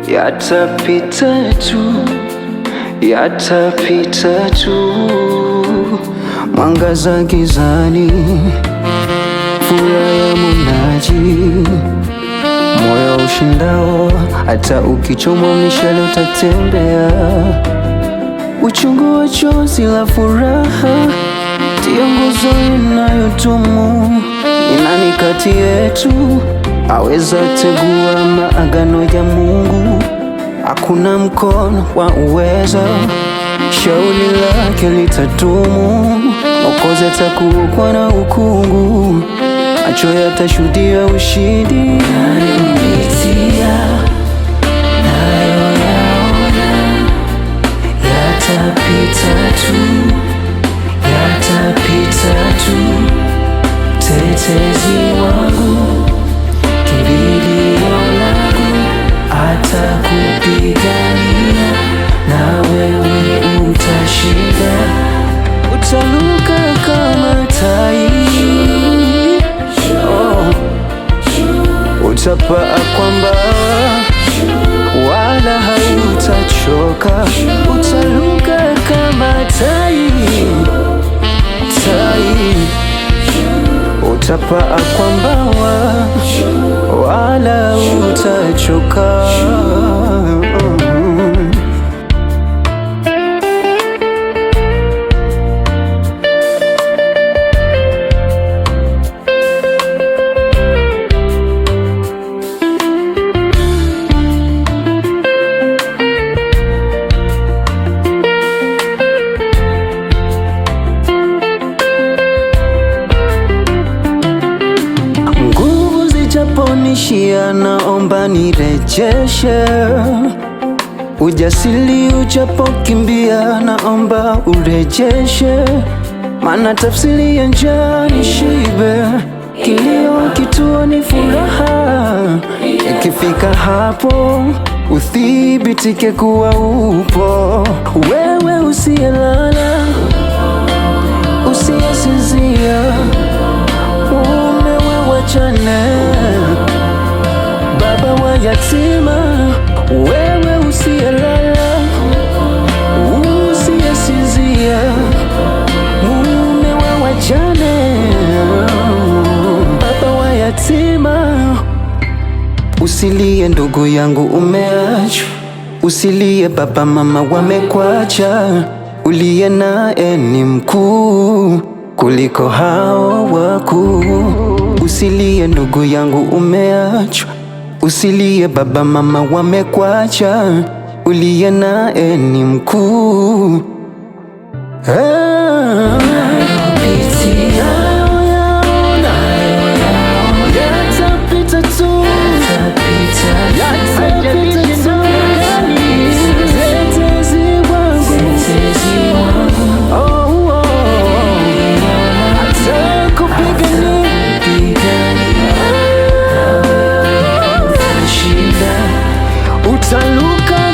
yatapita tu, yatapita tu. Mwangaza gizani, furaha ya munaji, moyo ushindao, hata ukichomwa mishale utatembea. Uchungu wa chozi la furaha ndio nguzo inayodumu. Ni nani kati yetu aweza tegua maagano ya Mungu? Hakuna mkono wa uweza, shauri lake litadumu. Mwokozi atakuwa na ukungu, macho yatashuhudia ushindi. Nayopitia, nayoyaona, yatapita tu, yatapita tu. Mtetezi wangu, kimbilio langu, atakupigania na wewe utashinda. Utaruka kama tai, utapaa kwa mbawa, wala hautachoka. Utaruka kama tai, utapaa kwa mbawa, wala hautachoka. Nishia, naomba nirejeshe. Ujasiri ujapokimbia, naomba urejeshe. Maana tafsiri ya njaa ni shibe, kilio kituo ni furaha. Ikifika hapo uthibitike kuwa upo. Wewe usiyelala, usiyesinzia, wachane, baba wa yatima. Wewe usiyelala, usiyesinzia, mume wa wachane, baba wa yatima. Usilie ndugu yangu, umeachwa. Usilie baba mama wamekwacha. Uliye naye ni mkuu kuliko hao wakuu. Usilie ndugu yangu, umeachwa. Usilie baba mama wamekwacha. Uliye naye ni mkuu. Yatapita tu, yatapita tu. Mtetezi wangu, utaruka